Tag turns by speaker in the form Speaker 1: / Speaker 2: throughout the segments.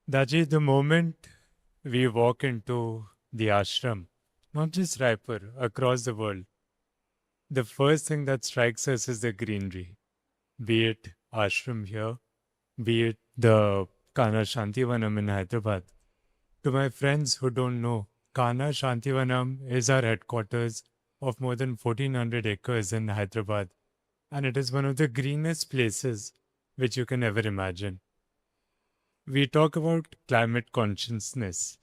Speaker 1: Daji, the moment we walk into the ashram, not just Raipur, across the world, the first thing that strikes us is the greenery. Be it ashram here, be it the Kana Shantivanam in Hyderabad. To my friends who don't know, Kana Shantivanam is our headquarters of more than 1400 acres in Hyderabad, and it is one of the greenest places which you can ever imagine. We talk about climate consciousness.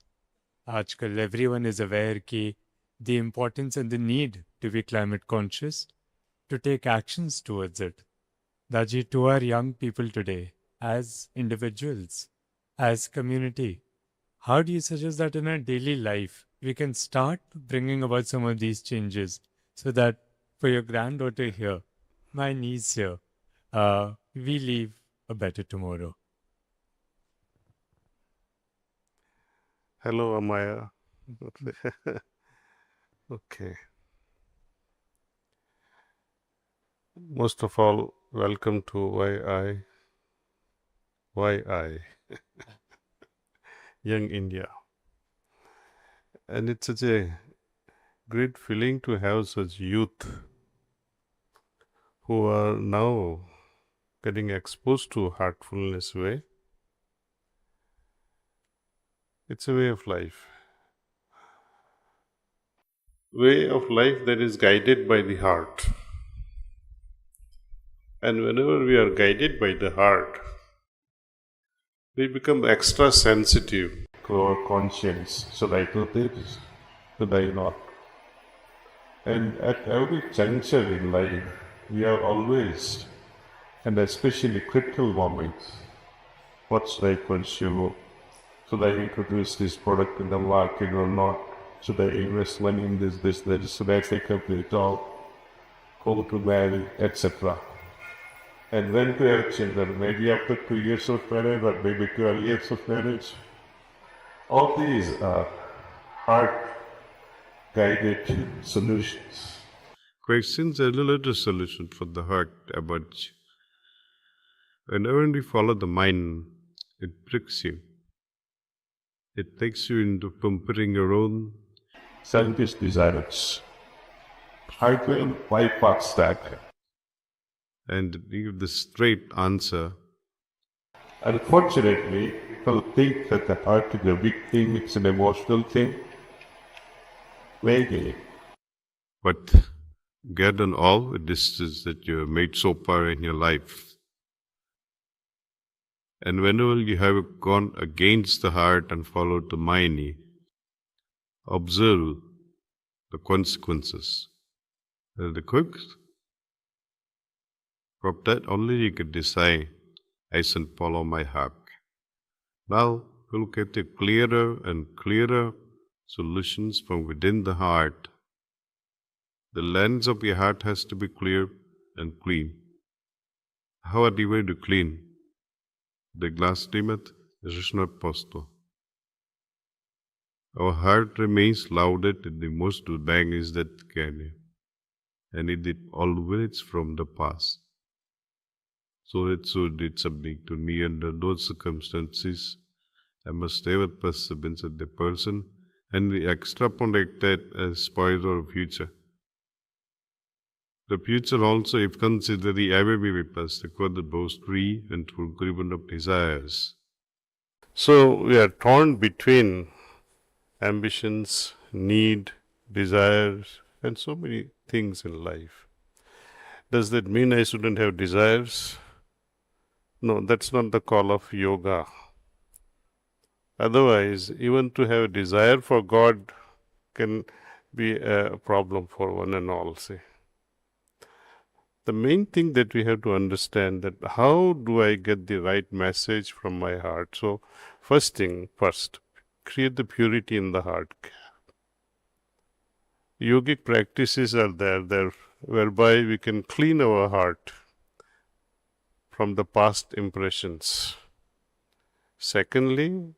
Speaker 1: आजकल everyone is aware कि the importance and the need to be climate conscious, to take actions towards it. Daji, to our young people today, as individuals, as community, how do you suggest that in our daily life we can start bringing about some of these changes so that for your granddaughter here, my niece here, we leave a better tomorrow?
Speaker 2: Hello, Amaya. Okay. Most of all, welcome to YI, Young India. And it's such a great feeling to have such youth who are now getting exposed to heartfulness way. It's a way of life. Way of life that is guided by the heart. And whenever we are guided by the heart, we become extra sensitive to our conscience. Should I do this? Should I not? And at every juncture in life, we are always, and especially critical moments, what should I pursue? Should I introduce this product in the market or not? Should I invest money in this, that? Should I take up the job, go to marry, etc.? And when to have children, maybe after 2 years of marriage or maybe 12 years of marriage. All these are heart-guided solutions. Questions are a little solution for the heart about whenever we follow the mind, it pricks you. It takes you into pampering your own selfish desires. Heart will bypass that and give the straight answer. Unfortunately, people think that the heart is a big thing, it's an emotional thing. Maybe. But get on all the distance that you have made so far in your life. And whenever you have gone against the heart and followed the mind, observe the consequences. And the quick, from that only you can decide, I shall follow my heart. Now we'll get the clearer and clearer solutions from within the heart. The lens of your heart has to be clear and clean. How are you going to clean? The glass limit is not possible. Our heart remains louded in the most bang that can, and it is always from the past. So it did something to me under those circumstances. I must never perseverance at the person and we extrapolate that as spoiler of future. The future also, if considered the ABB vipas, the quote both free and fulfillment of desires. So we are torn between ambitions, need, desires, and so many things in life. Does that mean I shouldn't have desires? No, that's not the call of yoga. Otherwise, even to have a desire for God can be a problem for one and all, see. The main thing that we have to understand that how do I get the right message from my heart? So, first, create the purity in the heart. Yogic practices are there whereby we can clean our heart from the past impressions. Secondly,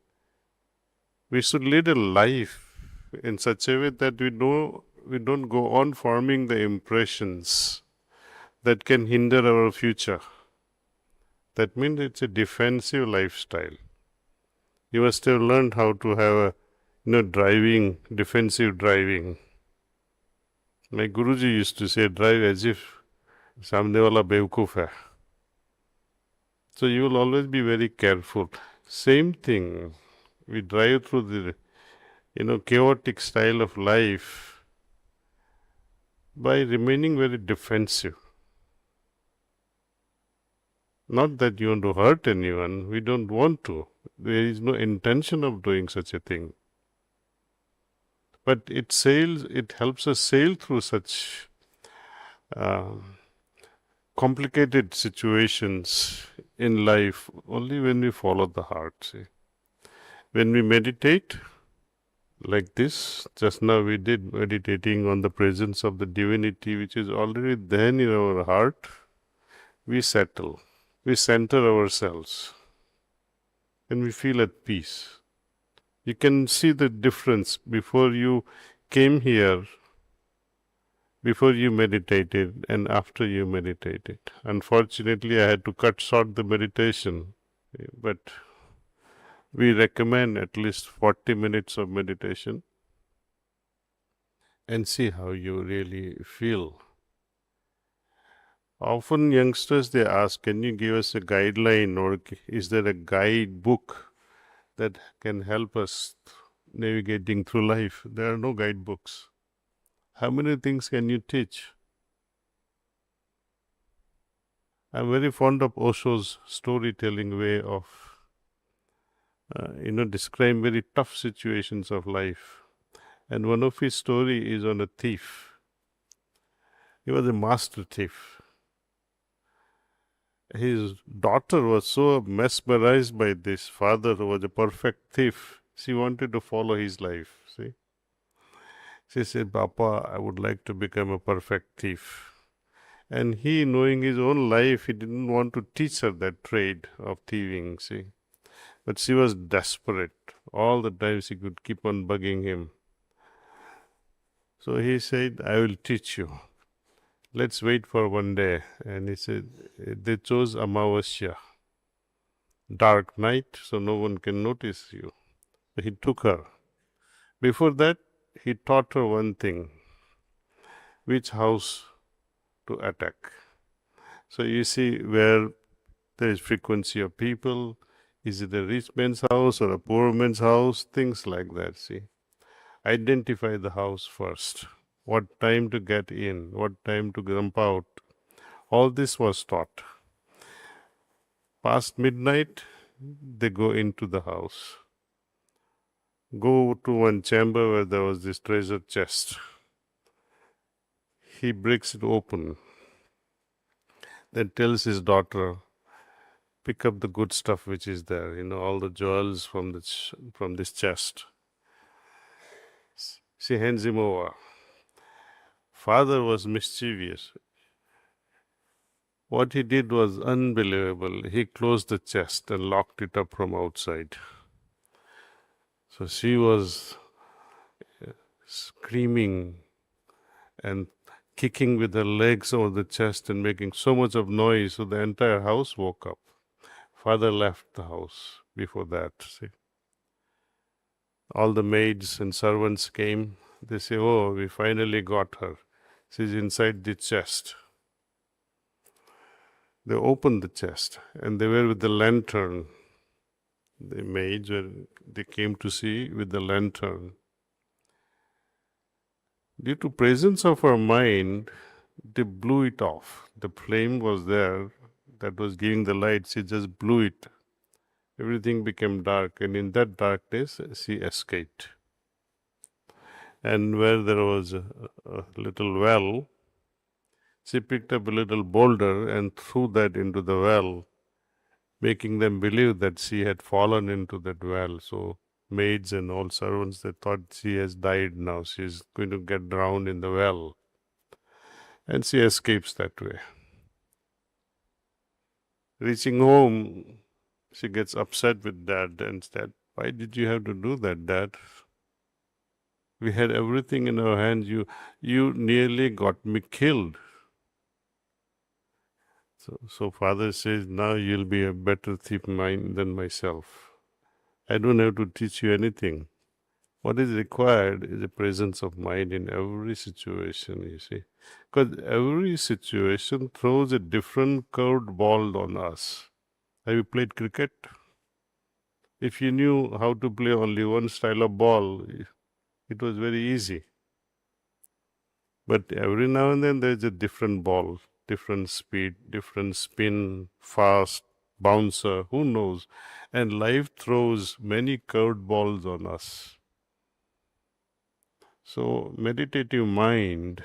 Speaker 2: we should lead a life in such a way that we don't go on forming the impressions that can hinder our future. That means it's a defensive lifestyle. You must have learned how to have a, driving, defensive driving. My Guruji used to say, drive as if samne wala bewkoof hai. So you will always be very careful. Same thing, we drive through the, chaotic style of life by remaining very defensive. Not that you want to hurt anyone, we don't want to. There is no intention of doing such a thing. But it helps us sail through such complicated situations in life only when we follow the heart. See? When we meditate, like this, just now we did meditating on the presence of the divinity which is already there in our heart, we settle, we center ourselves, and we feel at peace. You can see the difference before you came here, before you meditated and after you meditated. Unfortunately, I had to cut short the meditation, but we recommend at least 40 minutes of meditation and see how you really feel. Often youngsters, they ask, can you give us a guideline or is there a guidebook that can help us navigating through life? There are no guidebooks. How many things can you teach? I'm very fond of Osho's storytelling way of, describing very tough situations of life. And one of his story is on a thief. He was a master thief. His daughter was so mesmerized by this father who was a perfect thief. She wanted to follow his life, see. She said, Papa, I would like to become a perfect thief. And he, knowing his own life, he didn't want to teach her that trade of thieving, see. But she was desperate. All the time she could keep on bugging him. So he said, I will teach you. Let's wait for one day. And he said, they chose Amavasya, dark night, so no one can notice you. So he took her. Before that, he taught her one thing, which house to attack. So you see where there is frequency of people, is it a rich man's house or a poor man's house, things like that, see. Identify the house first, what time to get in, what time to jump out. All this was taught. Past midnight, they go into the house. Go to one chamber where there was this treasure chest. He breaks it open. Then tells his daughter, pick up the good stuff which is there, all the jewels from this chest. She hands him over. Father was mischievous. What he did was unbelievable. He closed the chest and locked it up from outside. So she was screaming and kicking with her legs over the chest and making so much of noise, so the entire house woke up. Father left the house before that, see. All the maids and servants came. They say, oh, we finally got her. She's inside the chest. They opened the chest and they were with the lantern. The maids, they came to see with the lantern. Due to presence of her mind, they blew it off. The flame was there that was giving the light. She just blew it. Everything became dark, and in that darkness, she escaped. And where there was a little well, she picked up a little boulder and threw that into the well, making them believe that she had fallen into that well. So maids and all servants, they thought she has died now. She is going to get drowned in the well. And she escapes that way. Reaching home, she gets upset with Dad and said, why did you have to do that, Dad? We had everything in our hands. You nearly got me killed. So father says, now you'll be a better thief than myself. I don't have to teach you anything. What is required is a presence of mind in every situation, you see. Because every situation throws a different curved ball on us. Have you played cricket? If you knew how to play only one style of ball, it was very easy. But every now and then there's a different ball, different speed, different spin, fast, bouncer, who knows? And life throws many curved balls on us. So, meditative mind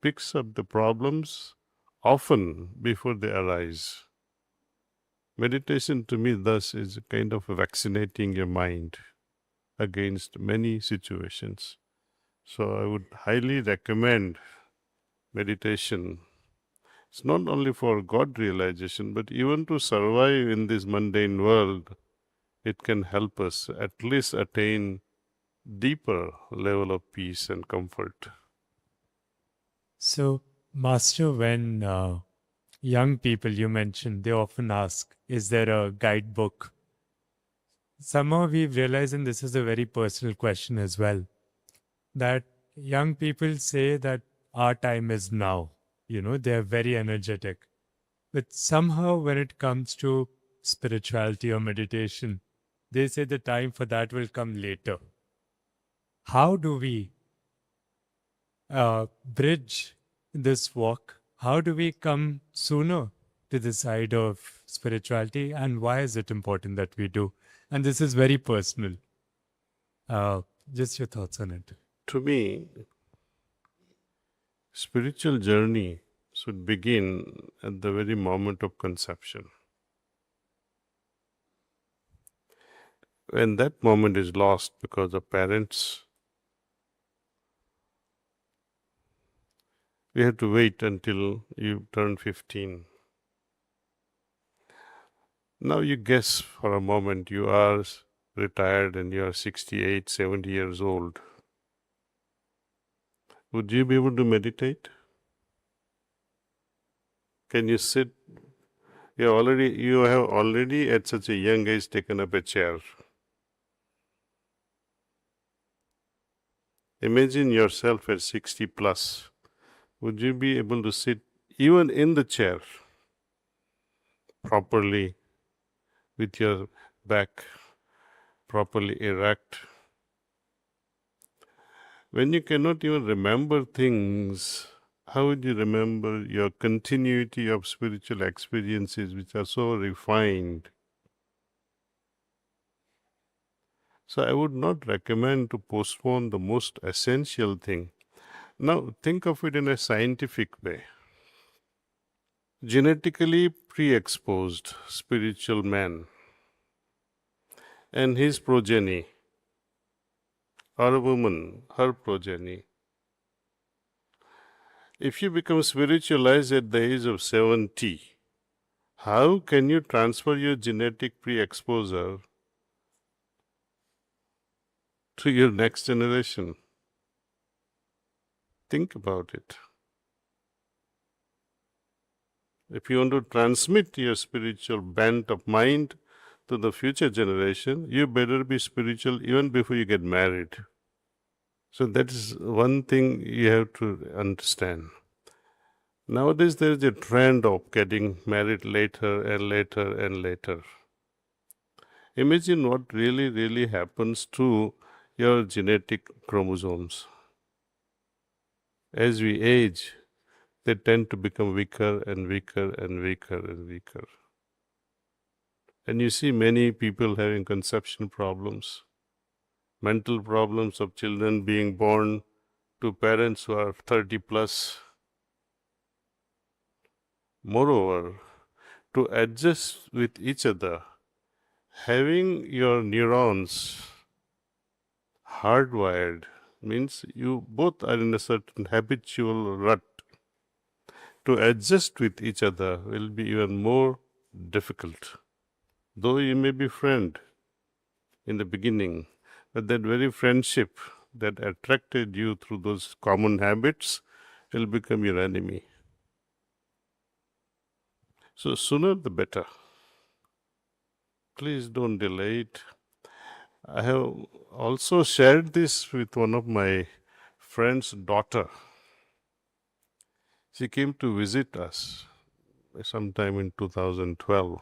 Speaker 2: picks up the problems often before they arise. Meditation to me, thus, is a kind of vaccinating your mind against many situations. So, I would highly recommend meditation. It's not only for God realization, but even to survive in this mundane world, it can help us at least attain deeper level of peace and comfort.
Speaker 1: So, Master, when young people you mentioned, they often ask, is there a guidebook? Somehow we've realized, and this is a very personal question as well, that young people say that our time is now. They're very energetic. But somehow when it comes to spirituality or meditation, they say the time for that will come later. How do we bridge this walk? How do we come sooner to the side of spirituality? And why is it important that we do? And this is very personal. Uh, just your thoughts on it.
Speaker 2: To me, spiritual journey should begin at the very moment of conception. When that moment is lost because of parents, we have to wait until you turn 15. Now you guess for a moment you are retired and you are 68, 70 years old. Would you be able to meditate? Can you sit? You have already at such a young age taken up a chair. Imagine yourself at 60 plus. Would you be able to sit even in the chair properly with your back properly erect? When you cannot even remember things, how would you remember your continuity of spiritual experiences which are so refined? So I would not recommend to postpone the most essential thing. Now think of it in a scientific way. Genetically pre-exposed spiritual man and his progeny, or a woman, her progeny. If you become spiritualized at the age of 70, how can you transfer your genetic pre-exposure to your next generation? Think about it. If you want to transmit your spiritual bent of mind to the future generation, you better be spiritual even before you get married. So that is one thing you have to understand. Nowadays there is a trend of getting married later and later and later. Imagine what really happens to your genetic chromosomes. As we age, they tend to become weaker and weaker and weaker and weaker. And you see many people having conception problems, mental problems of children being born to parents who are 30 plus. Moreover, to adjust with each other, having your neurons hardwired means you both are in a certain habitual rut. To adjust with each other will be even more difficult. Though you may be friend in the beginning, but that very friendship that attracted you through those common habits will become your enemy. So sooner the better. Please don't delay it. I have also shared this with one of my friend's daughter. She came to visit us sometime in 2012.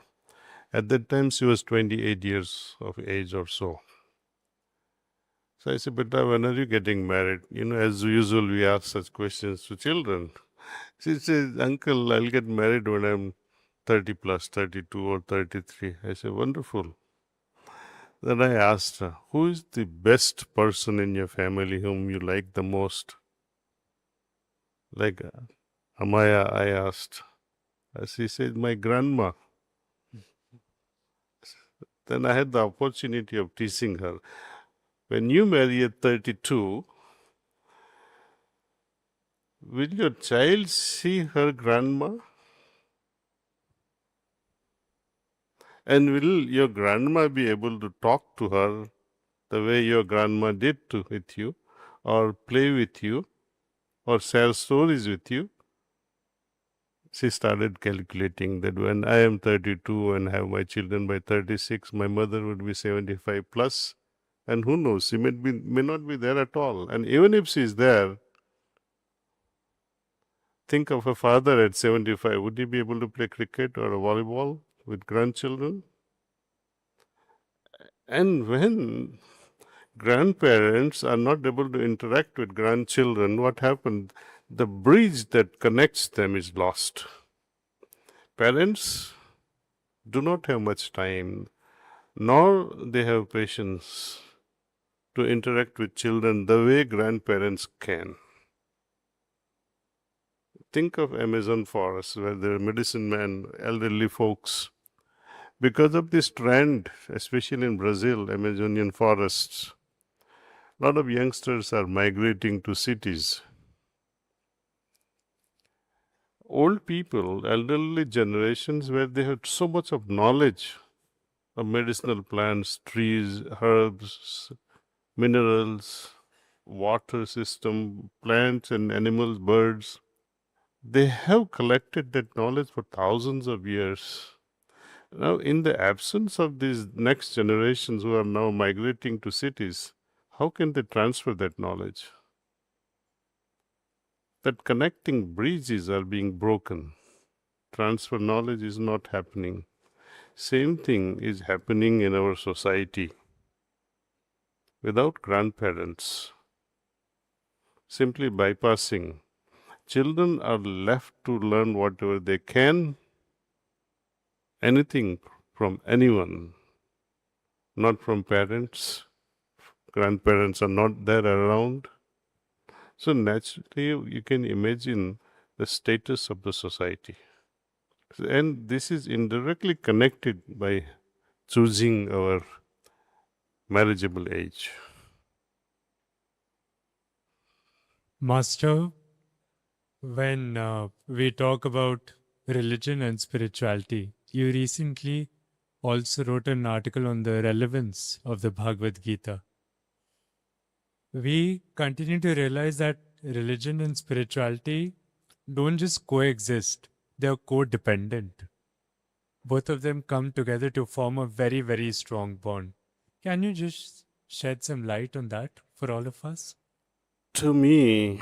Speaker 2: At that time, she was 28 years of age or so. So I said, Beta, when are you getting married? As usual, we ask such questions to children. She says, Uncle, I'll get married when I'm 30 plus, 32 or 33. I said, wonderful. Then I asked her, who is the best person in your family whom you like the most? Like Amaya, I asked. She said, my grandma. Then I had the opportunity of teasing her. When you marry at 32, will your child see her grandma? And will your grandma be able to talk to her the way your grandma did with you, or play with you, or share stories with you? She started calculating that when I am 32 and have my children by 36, my mother would be 75 plus, and who knows, she may not be there at all. And even if she is there, think of a father at 75. Would he be able to play cricket or volleyball with grandchildren? And when grandparents are not able to interact with grandchildren, what happens? The bridge that connects them is lost. Parents do not have much time, nor they have patience to interact with children the way grandparents can. Think of Amazon forests where there are medicine men, elderly folks. Because of this trend, especially in Brazil, Amazonian forests, a lot of youngsters are migrating to cities. Old people, elderly generations, where they had so much of knowledge of medicinal plants, trees, herbs, minerals, water system, plants and animals, birds. They have collected that knowledge for thousands of years. Now, in the absence of these next generations who are now migrating to cities, how can they transfer that knowledge? That connecting bridges are being broken. Transfer knowledge is not happening. Same thing is happening in our society. Without grandparents, simply bypassing, children are left to learn whatever they can, anything from anyone, not from parents. Grandparents are not there around. So naturally, you can imagine the status of the society. And this is indirectly connected by choosing our marriageable age.
Speaker 1: Master, when we talk about religion and spirituality, you recently also wrote an article on the relevance of the Bhagavad Gita. We continue to realize that religion and spirituality don't just coexist, they're codependent. Both of them come together to form a very, very strong bond. Can you just shed some light on that for all of us?
Speaker 2: To me,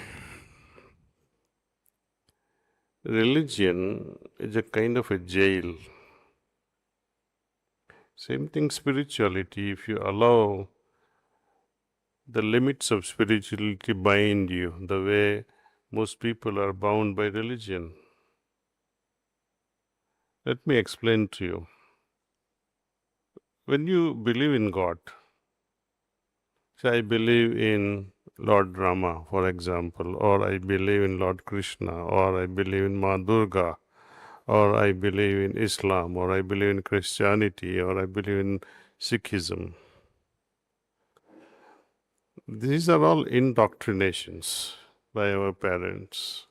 Speaker 2: religion is a kind of a jail. Same thing, spirituality. If you allow the limits of spirituality bind you, the way most people are bound by religion. Let me explain to you. When you believe in God, say I believe in Lord Rama, for example, or I believe in Lord Krishna, or I believe in Ma Durga, or I believe in Islam, or I believe in Christianity, or I believe in Sikhism. These are all indoctrinations by our parents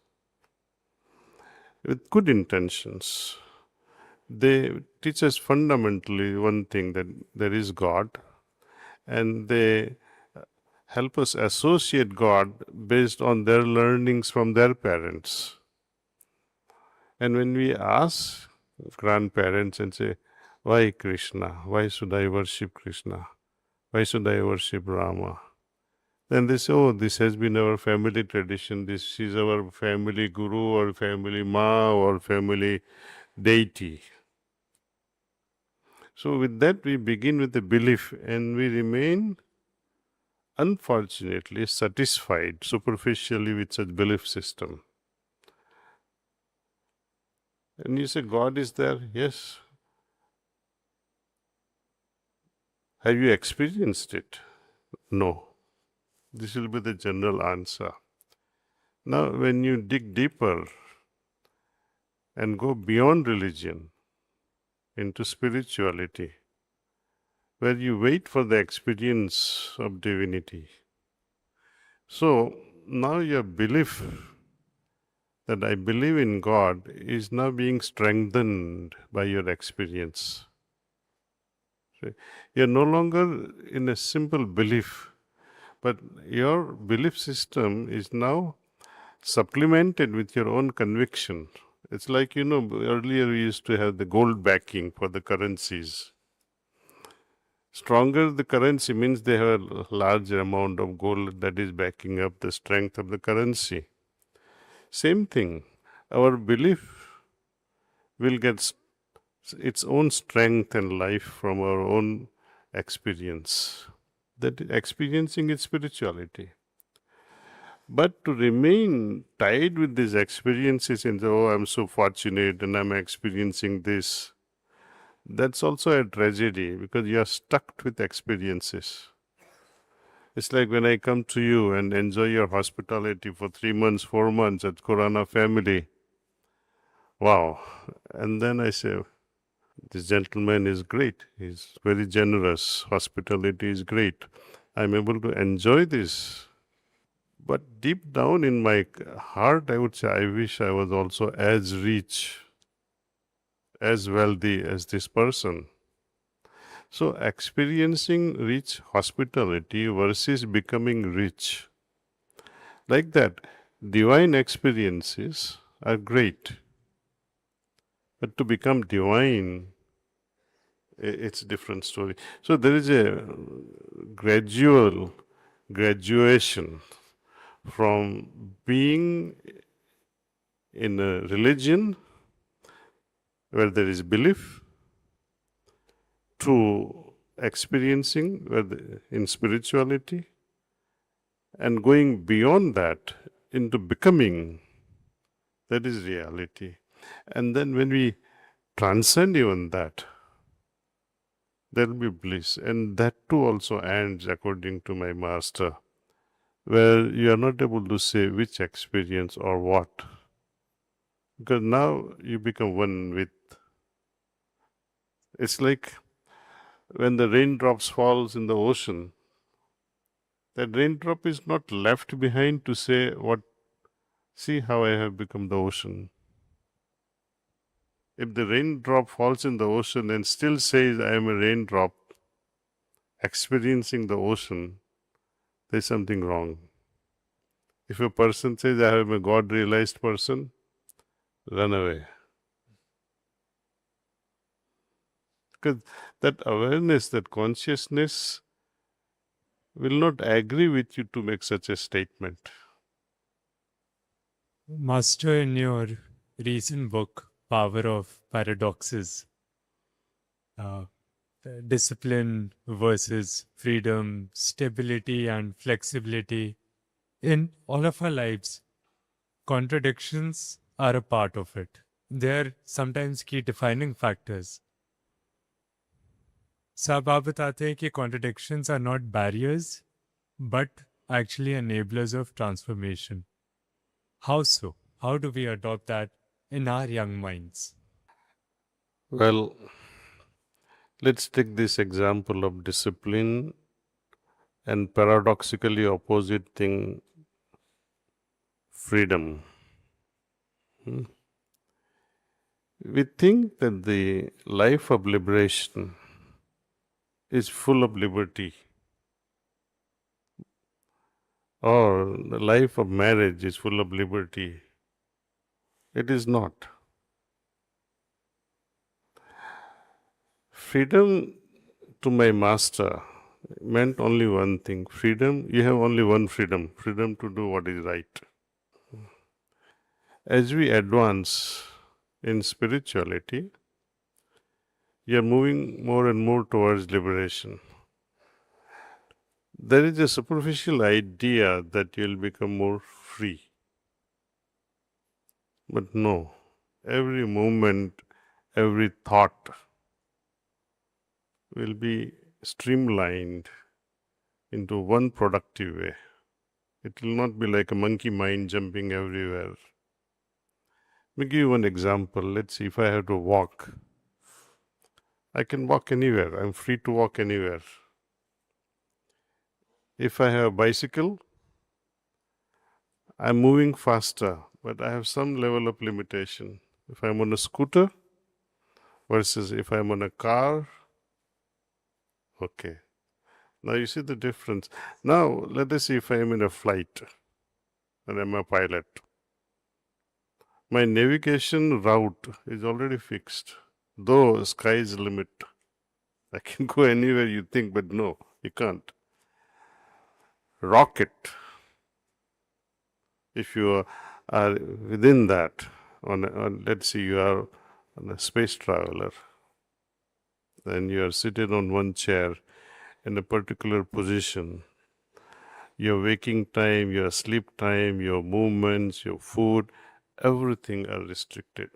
Speaker 2: with good intentions. They teach us fundamentally one thing, that there is God, and they help us associate God based on their learnings from their parents. And when we ask grandparents and say, why Krishna? Why should I worship Krishna? Why should I worship Rama? Then they say, oh, this has been our family tradition. This is our family guru or family ma or family deity. So with that we begin with the belief and we remain unfortunately satisfied superficially with such belief system. And you say God is there? Yes. Have you experienced it? No. This will be the general answer. Now when you dig deeper and go beyond religion into spirituality, where you wait for the experience of divinity. So now your belief that I believe in God is now being strengthened by your experience. So you're no longer in a simple belief, but your belief system is now supplemented with your own conviction. It's like, earlier we used to have the gold backing for the currencies. Stronger the currency means they have a larger amount of gold that is backing up the strength of the currency. Same thing, our belief will get its own strength and life from our own experience. That experiencing is spirituality. But to remain tied with these experiences and oh, I'm so fortunate and I'm experiencing this, that's also a tragedy because you are stuck with experiences. It's like when I come to you and enjoy your hospitality for 3 months, 4 months at Corona family. Wow. And then I say, this gentleman is great. He's very generous. Hospitality is great. I'm able to enjoy this. But deep down in my heart, I would say, I wish I was also as rich, as wealthy as this person. So experiencing rich hospitality versus becoming rich. Like that, divine experiences are great. But to become divine, it's a different story. So there is a graduation from being in a religion where there is belief to experiencing in spirituality and going beyond that into becoming. That is reality. And then when we transcend even that, there will be bliss. And that too also ends, according to my master, where you are not able to say which experience or what. Because now you become one with. It's like when the raindrops falls in the ocean, that raindrop is not left behind to say what, see how I have become the ocean. If the raindrop falls in the ocean and still says I am a raindrop experiencing the ocean, there is something wrong. If a person says I am a God realized person, run away. Because that awareness, that consciousness will not agree with you to make such a statement.
Speaker 1: Master, in your recent book, Power of Paradoxes, discipline versus freedom, stability and flexibility, in all of our lives, contradictions are a part of it. They're sometimes key defining factors. सब आप बताते हैं कि contradictions are not barriers, but actually enablers of transformation. How so? How do we adopt that in our young minds?
Speaker 2: Well, let's take this example of discipline and paradoxically opposite thing, freedom. We think that the life of liberation is full of liberty, or the life of marriage is full of liberty. It is not. Freedom to my master meant only one thing, freedom. You have only one freedom, freedom to do what is right. As we advance in spirituality, you are moving more and more towards liberation. There is a superficial idea that you'll become more free. But no, every movement, every thought will be streamlined into one productive way. It will not be like a monkey mind jumping everywhere. Let me give you one example. Let's see, if I have to walk, I can walk anywhere. I'm free to walk anywhere. If I have a bicycle, I'm moving faster, but I have some level of limitation. If I'm on a scooter versus if I'm on a car, okay. Now you see the difference. Now let us see if I am in a flight and I'm a pilot. My navigation route is already fixed. Though sky is the limit. I can go anywhere you think, but no, you can't. Rocket, if you are within that, let's see, you are on a space traveler, then you are seated on one chair in a particular position. Your waking time, your sleep time, your movements, your food, everything are restricted.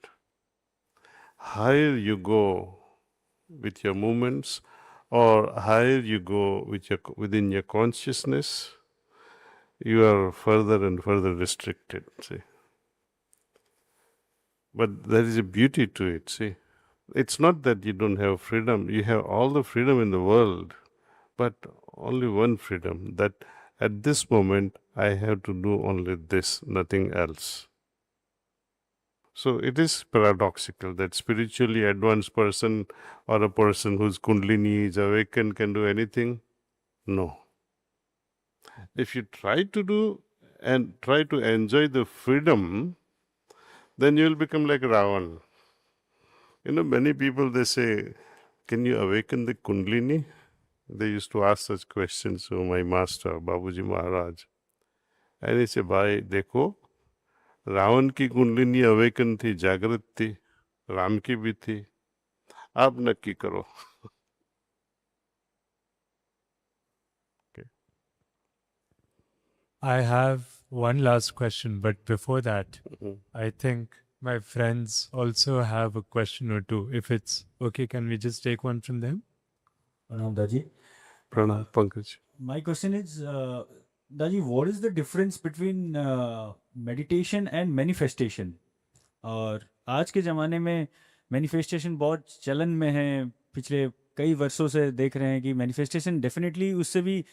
Speaker 2: Higher you go with your movements, or higher you go within your consciousness, you are further and further restricted, see. But there is a beauty to it, see. It's not that you don't have freedom. You have all the freedom in the world, but only one freedom, that at this moment I have to do only this, nothing else. So it is paradoxical that spiritually advanced person or a person whose kundalini is awakened can do anything. No. If you try to do and try to enjoy the freedom, then you will become like Ravan. Many people, they say, can you awaken the kundalini? They used to ask such questions to my master, Babuji Maharaj. And he said, bhai, देखो, रावण की kundalini awaken थी, जागृत थी, राम की भी थी, आप नक्की करो. Okay.
Speaker 1: I have one last question, but before that, I think my friends also have a question or two. If it's okay, can we just take one from them?
Speaker 3: Pranam Daji.
Speaker 2: Pranam, Pankaj.
Speaker 3: My question is, Daji, what is the difference between meditation and manifestation? और आज के ज़माने में manifestation बहुत चलन में है. पिछले कई वर्षों से देख रहे हैं कि मैनिफेस्टेशन डेफिनेटली उससे भी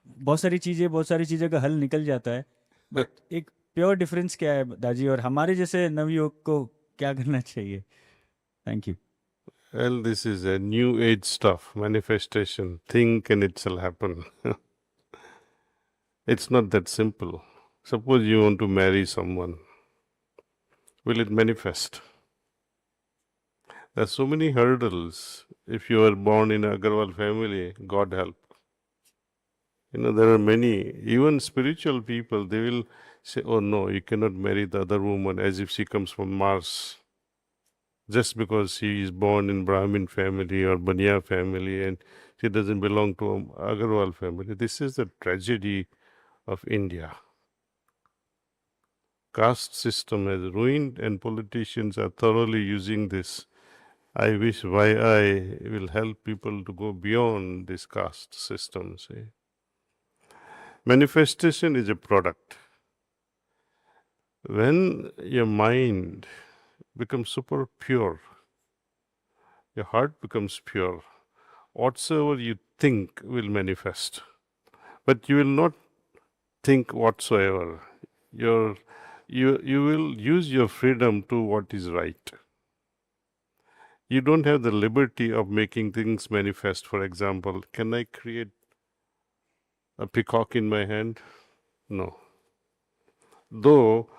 Speaker 3: बहुत सारी चीज़ें का हल निकल जाता है. बट एक प्योर डिफरेंस क्या है दाजी, और हमारे जैसे नवयुवक को क्या करना चाहिए? Thank you.
Speaker 2: Well, this is a new age stuff, manifestation. Think and it shall happen. It's not that simple. Suppose you want to marry someone. Will it manifest? There are so many hurdles. If you are born in an Agarwal family, God help. There are many, even spiritual people, they will say, oh no, you cannot marry the other woman as if she comes from Mars. Just because she is born in Brahmin family or Baniya family and she doesn't belong to an Agarwal family. This is the tragedy of India. Caste system has ruined and politicians are thoroughly using this. I wish YI will help people to go beyond this caste system. See? Manifestation is a product. When your mind becomes super pure, your heart becomes pure, whatsoever you think will manifest. But you will not think whatsoever. You will use your freedom to what is right. You don't have the liberty of making things manifest. For example, can I create a peacock in my hand? No. Though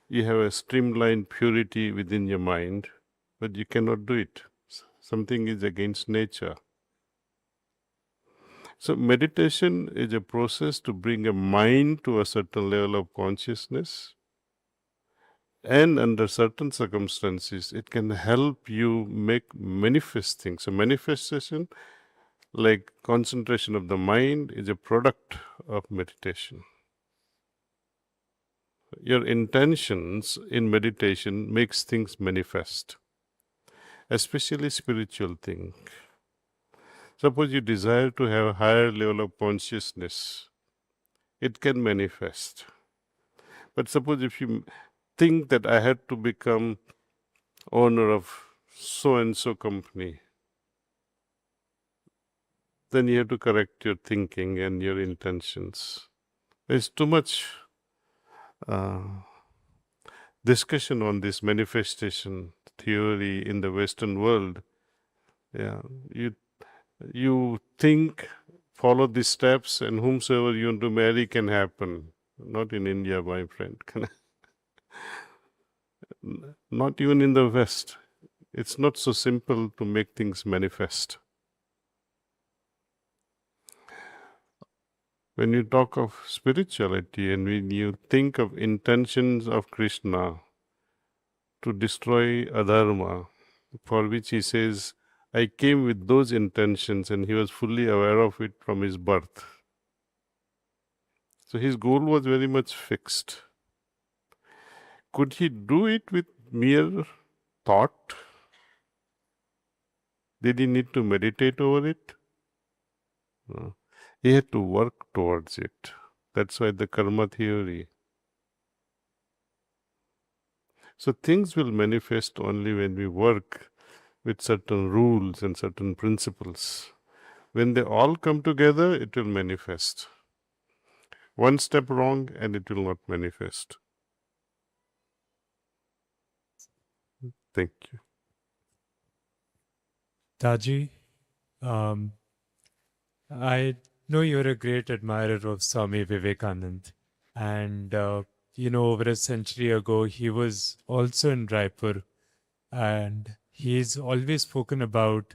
Speaker 2: you have a streamlined purity within your mind, but you cannot do it. Something is against nature. So meditation is a process to bring a mind to a certain level of consciousness, and under certain circumstances it can help you make manifest things. So manifestation, like concentration of the mind, is a product of meditation. Your intentions in meditation makes things manifest, especially spiritual thing. Suppose you desire to have a higher level of consciousness, it can manifest. But suppose if you think that I had to become owner of so and so company, then you have to correct your thinking and your intentions. There's too much discussion on this manifestation theory in the Western world. Yeah, you think, follow these steps, and whomsoever you want to marry can happen. Not in India, my friend. Not even in the West. It's not so simple to make things manifest. When you talk of spirituality and when you think of intentions of Krishna to destroy adharma, for which he says, I came with those intentions, and he was fully aware of it from his birth. So his goal was very much fixed. Could he do it with mere thought? Did he need to meditate over it? No. He had to work towards it. That's why the karma theory. So things will manifest only when we work with certain rules and certain principles. When they all come together, it will manifest. One step wrong and it will not manifest. Thank you.
Speaker 1: Taji, I know you're a great admirer of Swami Vivekanand. And, over a century ago, he was also in Raipur. And he's always spoken about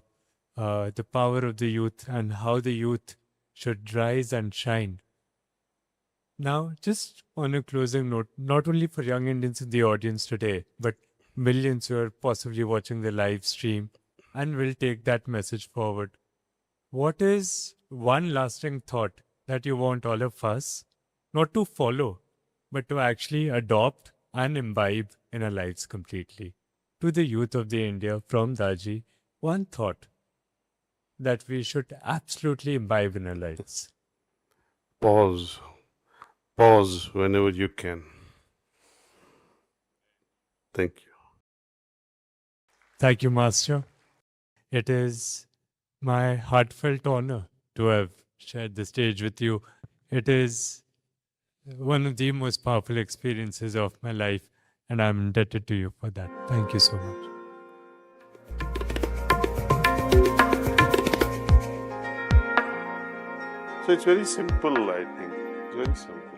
Speaker 1: the power of the youth and how the youth should rise and shine. Now, just on a closing note, not only for young Indians in the audience today, but millions who are possibly watching the live stream and will take that message forward. What is one lasting thought that you want all of us not to follow, but to actually adopt and imbibe in our lives completely? To the youth of the India from Daji, one thought that we should absolutely imbibe in our lives.
Speaker 2: Pause. Pause whenever you can. Thank you.
Speaker 1: Thank you, Master. It is my heartfelt honor to have shared the stage with you. It is one of the most powerful experiences of my life, and I'm indebted to you for that. Thank you so much.
Speaker 2: So it's very simple, I think. It's very simple.